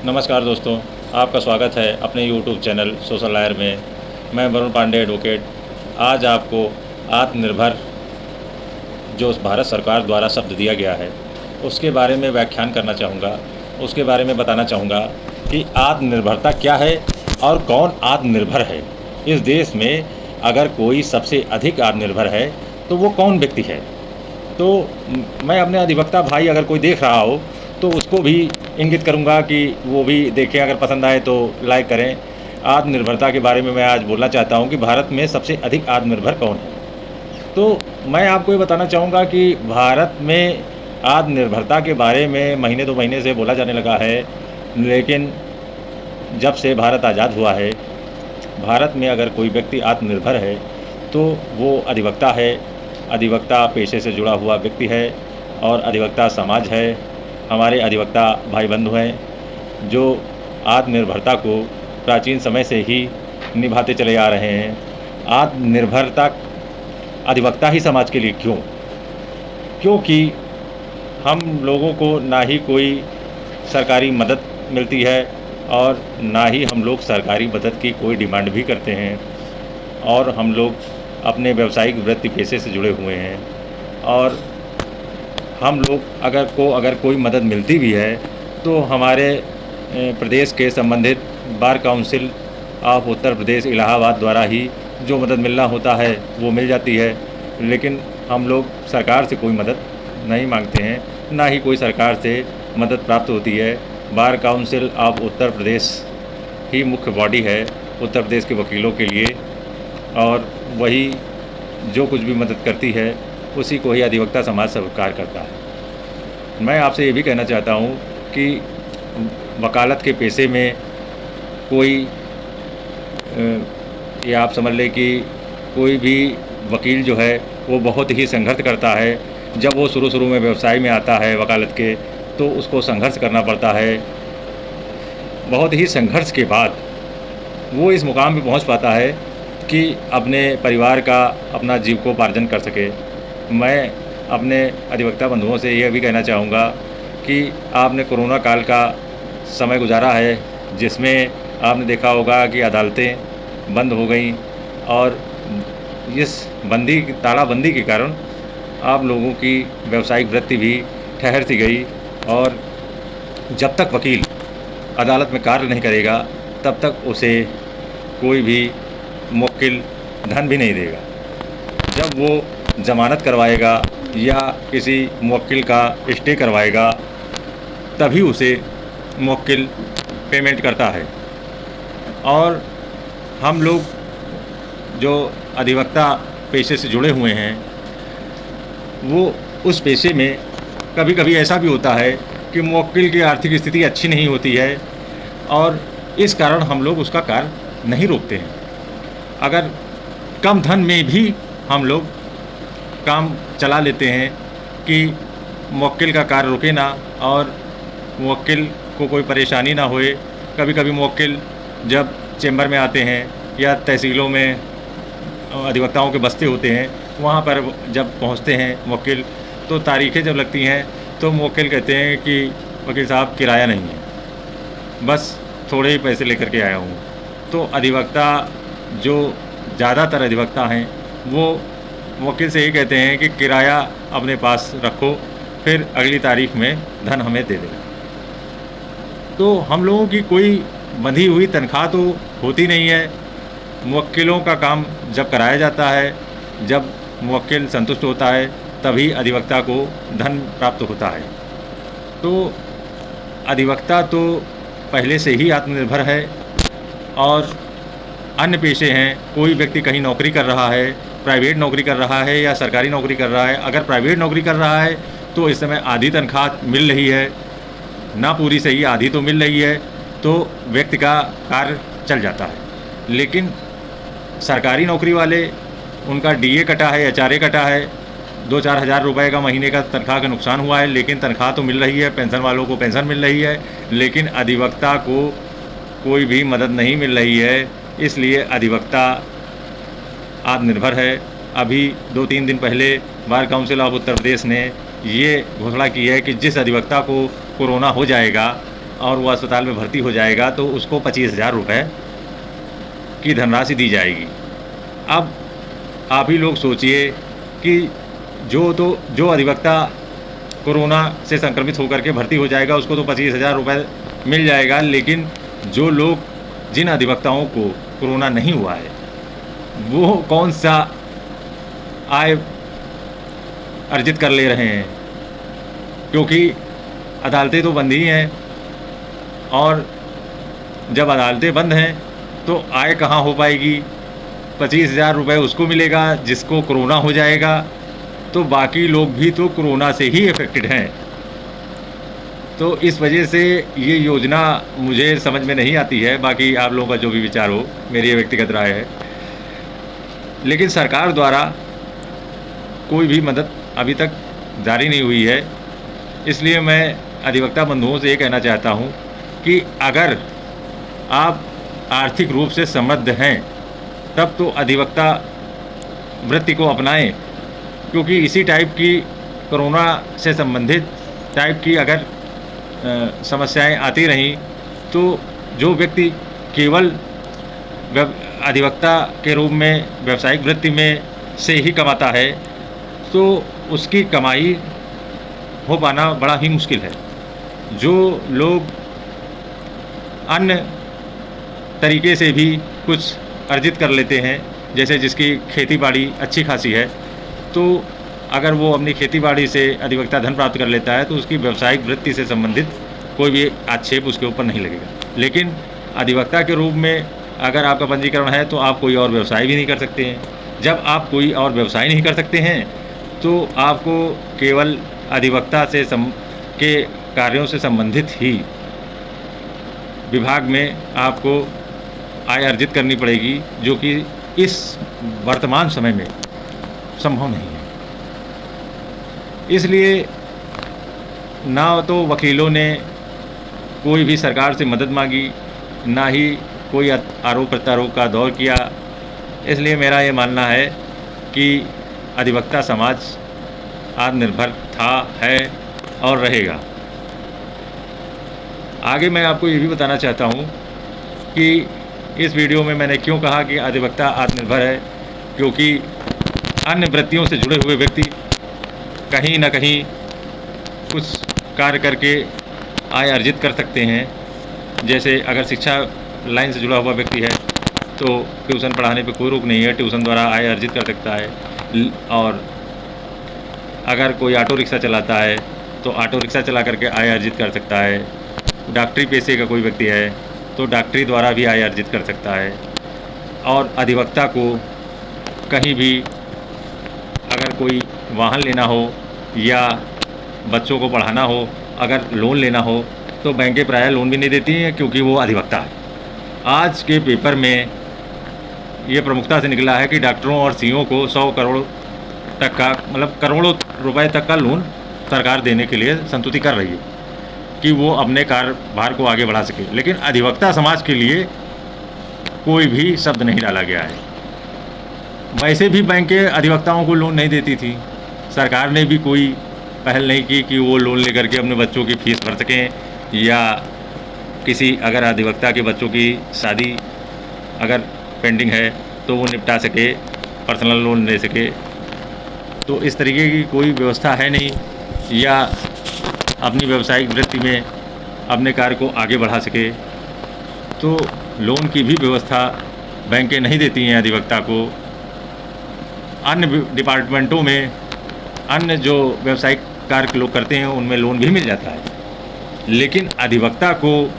नमस्कार दोस्तों, आपका स्वागत है अपने यूट्यूब चैनल सोशल लॉयर में। मैं वरुण पांडे एडवोकेट आज आपको आत्मनिर्भर जो भारत सरकार द्वारा शब्द दिया गया है उसके बारे में व्याख्यान करना चाहूँगा। उसके बारे में बताना चाहूँगा कि आत्मनिर्भरता क्या है और कौन आत्मनिर्भर है। इस देश में अगर कोई सबसे अधिक आत्मनिर्भर है तो वो कौन व्यक्ति है। तो मैं अपने अधिवक्ता भाई अगर कोई देख रहा हो तो उसको भी इंगित करूंगा कि वो भी देखें, अगर पसंद आए तो लाइक करें। आत्मनिर्भरता के बारे में मैं आज बोलना चाहता हूं कि भारत में सबसे अधिक आत्मनिर्भर कौन है। तो मैं आपको ये बताना चाहूँगा कि भारत में आत्मनिर्भरता के बारे में महीने 2 महीने से बोला जाने लगा है, लेकिन जब से भारत आज़ाद हुआ है, भारत में अगर कोई व्यक्ति आत्मनिर्भर है तो वो अधिवक्ता है। अधिवक्ता पेशे से जुड़ा हुआ व्यक्ति है और अधिवक्ता समाज है। हमारे अधिवक्ता भाई बंधु हैं जो आत्मनिर्भरता को प्राचीन समय से ही निभाते चले आ रहे हैं। आत्मनिर्भरता अधिवक्ता ही समाज के लिए क्यों? क्योंकि हम लोगों को ना ही कोई सरकारी मदद मिलती है और ना ही हम लोग सरकारी मदद की कोई डिमांड भी करते हैं, और हम लोग अपने व्यावसायिक वृत्ति पेशे से जुड़े हुए हैं। और हम लोग अगर कोई मदद मिलती भी है तो हमारे प्रदेश के संबंधित bar council of Uttar Pradesh Allahabad द्वारा ही जो मदद मिलना होता है वो मिल जाती है। लेकिन हम लोग सरकार से कोई मदद नहीं मांगते हैं, ना ही कोई सरकार से मदद प्राप्त होती है। Bar council of Uttar Pradesh ही मुख्य बॉडी है उत्तर प्रदेश के वकीलों के लिए, और वही जो कुछ भी मदद करती है उसी को ही अधिवक्ता समाज स्वीकार करता है। मैं आपसे ये भी कहना चाहता हूँ कि वकालत के पेशे में कोई ये आप समझ लें कि कोई भी वकील जो है वो बहुत ही संघर्ष करता है। जब वो शुरू में व्यवसाय में आता है वकालत के, तो उसको संघर्ष करना पड़ता है। बहुत ही संघर्ष के बाद वो इस मुकाम पे पहुंच पाता है कि अपने परिवार का अपना जीविकोपार्जन कर सके। मैं अपने अधिवक्ता बंधुओं से यह भी कहना चाहूँगा कि आपने कोरोना काल का समय गुजारा है, जिसमें आपने देखा होगा कि अदालतें बंद हो गई, और इस तालाबंदी के कारण आप लोगों की व्यावसायिक वृत्ति भी ठहर सी गई। और जब तक वकील अदालत में कार्य नहीं करेगा तब तक उसे कोई भी मुवक्किल धन भी नहीं देगा। जब वो ज़मानत करवाएगा या किसी मुवक्किल का स्टे करवाएगा तभी उसे मुवक्किल पेमेंट करता है। और हम लोग जो अधिवक्ता पेशे से जुड़े हुए हैं वो उस पेशे में कभी कभी ऐसा भी होता है कि मुवक्किल की आर्थिक स्थिति अच्छी नहीं होती है, और इस कारण हम लोग उसका कार्य नहीं रोकते हैं। अगर कम धन में भी हम लोग काम चला लेते हैं कि मुवक्किल का कार्य रुके ना और मुवक्किल को कोई परेशानी ना होए। कभी कभी मुवक्किल जब चेंबर में आते हैं या तहसीलों में अधिवक्ताओं के बस्ते होते हैं, वहाँ पर जब पहुँचते हैं मुवक्किल, तो तारीखें जब लगती हैं तो मुवक्किल कहते हैं कि वकील साहब किराया नहीं है, बस थोड़े ही पैसे लेकर के आया हूँ। तो अधिवक्ता जो ज़्यादातर अधिवक्ता हैं वो वकील से ही कहते हैं कि किराया अपने पास रखो, फिर अगली तारीख में धन हमें दे देना। तो हम लोगों की कोई बंधी हुई तनख्वाह तो होती नहीं है। मुवक्किलों का काम जब कराया जाता है, जब मुवक्किल संतुष्ट होता है, तभी अधिवक्ता को धन प्राप्त होता है। तो अधिवक्ता तो पहले से ही आत्मनिर्भर है। और अन्य पेशे हैं, कोई व्यक्ति कहीं नौकरी कर रहा है, प्राइवेट नौकरी कर रहा है या सरकारी नौकरी कर रहा है। अगर प्राइवेट नौकरी कर रहा है तो इस समय आधी तनख्वाह मिल रही है, ना पूरी सही आधी तो मिल रही है, तो व्यक्ति का कार्य चल जाता है। लेकिन सरकारी नौकरी वाले, उनका डीए कटा है, एचआरए कटा है, 2-4 हज़ार रुपये का महीने का तनख्वाह का नुकसान हुआ है, लेकिन तनख्वाह तो मिल रही है, पेंशन वालों को पेंशन मिल रही है, लेकिन अधिवक्ता को कोई भी मदद नहीं मिल रही है। इसलिए अधिवक्ता आत्मनिर्भर है। अभी 2-3 दिन पहले bar council of Uttar Pradesh ने ये घोषणा की है कि जिस अधिवक्ता को कोरोना हो जाएगा और वो अस्पताल में भर्ती हो जाएगा तो उसको 25,000 रुपये की धनराशि दी जाएगी। अब आप ही लोग सोचिए कि जो अधिवक्ता कोरोना से संक्रमित होकर के भर्ती हो जाएगा उसको तो 25,000 रुपये मिल जाएगा, लेकिन जिन अधिवक्ताओं को कोरोना नहीं हुआ है वो कौन सा आय अर्जित कर ले रहे हैं, क्योंकि अदालतें तो बंद ही हैं, और जब अदालतें बंद हैं तो आय कहाँ हो पाएगी। 25,000 रुपये उसको मिलेगा जिसको कोरोना हो जाएगा, तो बाकी लोग भी तो कोरोना से ही इफ़ेक्टेड हैं। तो इस वजह से ये योजना मुझे समझ में नहीं आती है। बाकी आप लोगों का जो भी विचार हो, मेरी ये व्यक्तिगत राय है। लेकिन सरकार द्वारा कोई भी मदद अभी तक जारी नहीं हुई है, इसलिए मैं अधिवक्ता बंधुओं से ये कहना चाहता हूँ कि अगर आप आर्थिक रूप से समृद्ध हैं तब तो अधिवक्ता वृत्ति को अपनाएं, क्योंकि इसी टाइप की कोरोना से संबंधित टाइप की अगर समस्याएं आती रहीं तो जो व्यक्ति केवल अधिवक्ता के रूप में व्यावसायिक वृत्ति में से ही कमाता है तो उसकी कमाई हो पाना बड़ा ही मुश्किल है। जो लोग अन्य तरीके से भी कुछ अर्जित कर लेते हैं, जैसे जिसकी खेती बाड़ी अच्छी खासी है, तो अगर वो अपनी खेती बाड़ी से अधिवक्ता धन प्राप्त कर लेता है तो उसकी व्यावसायिक वृत्ति से संबंधित कोई भी आक्षेप उसके ऊपर नहीं लगेगा। लेकिन अधिवक्ता के रूप में अगर आपका पंजीकरण है तो आप कोई और व्यवसाय भी नहीं कर सकते हैं। जब आप कोई और व्यवसाय नहीं कर सकते हैं तो आपको केवल अधिवक्ता से के कार्यों से संबंधित ही विभाग में आपको आय अर्जित करनी पड़ेगी, जो कि इस वर्तमान समय में संभव नहीं है। इसलिए ना तो वकीलों ने कोई भी सरकार से मदद मांगी, ना ही कोई आरोप प्रत्यारोप का दौर किया। इसलिए मेरा ये मानना है कि अधिवक्ता समाज आत्मनिर्भर था, है और रहेगा। आगे मैं आपको ये भी बताना चाहता हूँ कि इस वीडियो में मैंने क्यों कहा कि अधिवक्ता आत्मनिर्भर है, क्योंकि अन्य वृत्तियों से जुड़े हुए व्यक्ति कहीं ना कहीं कुछ कार्य करके आय अर्जित कर सकते हैं। जैसे अगर शिक्षा लाइन से जुड़ा हुआ व्यक्ति है तो ट्यूशन पढ़ाने पे कोई रोक नहीं है, ट्यूशन द्वारा आय अर्जित कर सकता है। और अगर कोई ऑटो रिक्शा चलाता है तो ऑटो रिक्शा चला करके आय अर्जित कर सकता है। डॉक्टरी पेशे का कोई व्यक्ति है तो डॉक्टरी द्वारा भी आय अर्जित कर सकता है। और अधिवक्ता को कहीं भी अगर कोई वाहन लेना हो या बच्चों को पढ़ाना हो, अगर लोन लेना हो तो बैंकें प्रायः लोन भी नहीं देती हैं, क्योंकि वो अधिवक्ता है। आज के पेपर में ये प्रमुखता से निकला है कि डॉक्टरों और सीओ को 100 करोड़ तक का, मतलब करोड़ों रुपए तक का लोन सरकार देने के लिए संतुष्टि कर रही है कि वो अपने कार्यभार को आगे बढ़ा सके। लेकिन अधिवक्ता समाज के लिए कोई भी शब्द नहीं डाला गया है। वैसे भी बैंकें अधिवक्ताओं को लोन नहीं देती थी, सरकार ने भी कोई पहल नहीं की कि वो लोन लेकर के अपने बच्चों की फ़ीस भर सकें, या किसी अगर अधिवक्ता के बच्चों की शादी अगर पेंडिंग है तो वो निपटा सके, पर्सनल लोन ले सके। तो इस तरीके की कोई व्यवस्था है नहीं, या अपनी व्यावसायिक वृत्ति में अपने कार्य को आगे बढ़ा सके। तो लोन की भी व्यवस्था बैंकें नहीं देती हैं अधिवक्ता को। अन्य डिपार्टमेंटों में अन्य जो व्यावसायिक कार्य लोग करते हैं उनमें लोन भी मिल जाता है, लेकिन अधिवक्ता को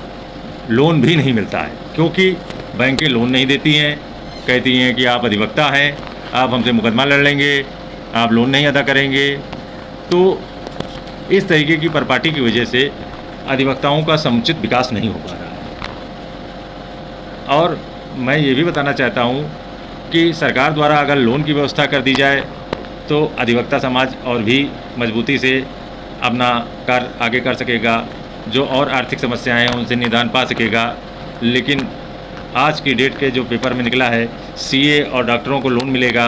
लोन भी नहीं मिलता है, क्योंकि बैंकें लोन नहीं देती हैं। कहती हैं कि आप अधिवक्ता हैं, आप हमसे मुकदमा लड़ लेंगे, आप लोन नहीं अदा करेंगे। तो इस तरीके की परिपाटी की वजह से अधिवक्ताओं का समुचित विकास नहीं हो पा रहा है। और मैं ये भी बताना चाहता हूँ कि सरकार द्वारा अगर लोन की व्यवस्था कर दी जाए तो अधिवक्ता समाज और भी मजबूती से अपना कार्य आगे कर सकेगा, जो और आर्थिक समस्याएं हैं उनसे निदान पा सकेगा। लेकिन आज की डेट के जो पेपर में निकला है, सीए और डॉक्टरों को लोन मिलेगा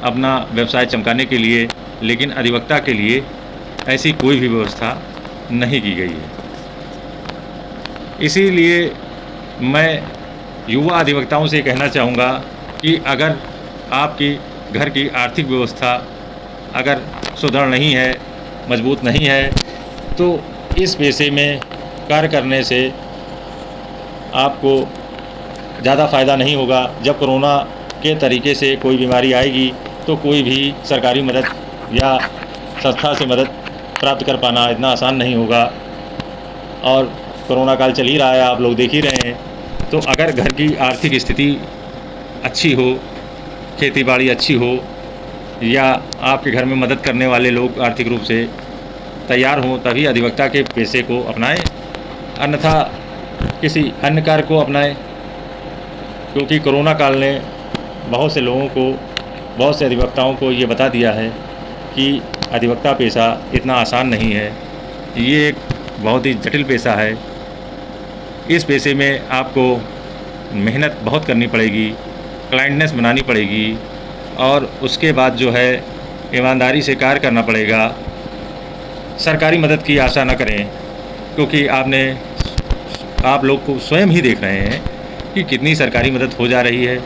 अपना व्यवसाय चमकाने के लिए, लेकिन अधिवक्ता के लिए ऐसी कोई भी व्यवस्था नहीं की गई है। इसीलिए मैं युवा अधिवक्ताओं से कहना चाहूँगा कि अगर आपकी घर की आर्थिक व्यवस्था अगर सुदृढ़ नहीं है, मजबूत नहीं है, तो इस पेशे में कार्य करने से आपको ज़्यादा फ़ायदा नहीं होगा। जब कोरोना के तरीके से कोई बीमारी आएगी तो कोई भी सरकारी मदद या संस्था से मदद प्राप्त कर पाना इतना आसान नहीं होगा। और कोरोना काल चल ही रहा है, आप लोग देख ही रहे हैं। तो अगर घर की आर्थिक स्थिति अच्छी हो, खेती बाड़ी अच्छी हो, या आपके घर में मदद करने वाले लोग आर्थिक रूप से तैयार हों, तभी अधिवक्ता के पेशे को अपनाएं, अन्यथा किसी अन्य कार्य को अपनाएं। क्योंकि कोरोना काल ने बहुत से लोगों को, बहुत से अधिवक्ताओं को ये बता दिया है कि अधिवक्ता पेशा इतना आसान नहीं है, ये एक बहुत ही जटिल पेशा है। इस पेशे में आपको मेहनत बहुत करनी पड़ेगी, क्लाइंटनेस बनानी पड़ेगी, और उसके बाद जो है ईमानदारी से कार्य करना पड़ेगा। सरकारी मदद की आशा न करें, क्योंकि आप लोग को स्वयं ही देख रहे हैं कि कितनी सरकारी मदद हो जा रही है,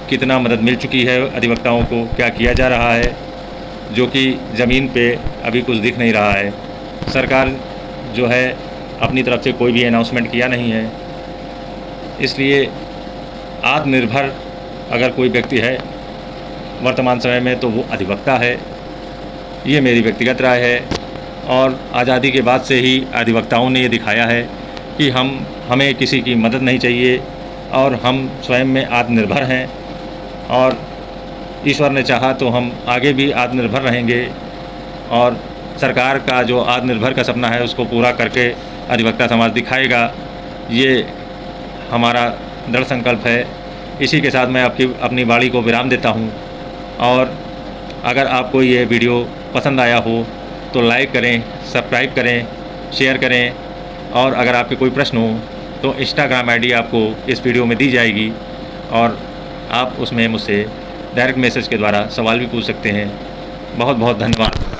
कितना मदद मिल चुकी है अधिवक्ताओं को, क्या किया जा रहा है, जो कि ज़मीन पे अभी कुछ दिख नहीं रहा है। सरकार जो है अपनी तरफ से कोई भी अनाउंसमेंट किया नहीं है। इसलिए आत्मनिर्भर अगर कोई व्यक्ति है वर्तमान समय में तो वो अधिवक्ता है। ये मेरी व्यक्तिगत राय है, और आज़ादी के बाद से ही अधिवक्ताओं ने ये दिखाया है कि हमें किसी की मदद नहीं चाहिए, और हम स्वयं में आत्मनिर्भर हैं, और ईश्वर ने चाहा तो हम आगे भी आत्मनिर्भर रहेंगे। और सरकार का जो आत्मनिर्भर का सपना है उसको पूरा करके अधिवक्ता समाज दिखाएगा, ये हमारा दृढ़ संकल्प है। इसी के साथ मैं अपनी वाणी को विराम देता हूँ। और अगर आपको ये वीडियो पसंद आया हो तो लाइक करें, सब्सक्राइब करें, शेयर करें, और अगर आपके कोई प्रश्न हो तो इंस्टाग्राम आईडी आपको इस वीडियो में दी जाएगी, और आप उसमें मुझसे डायरेक्ट मैसेज के द्वारा सवाल भी पूछ सकते हैं। बहुत बहुत धन्यवाद।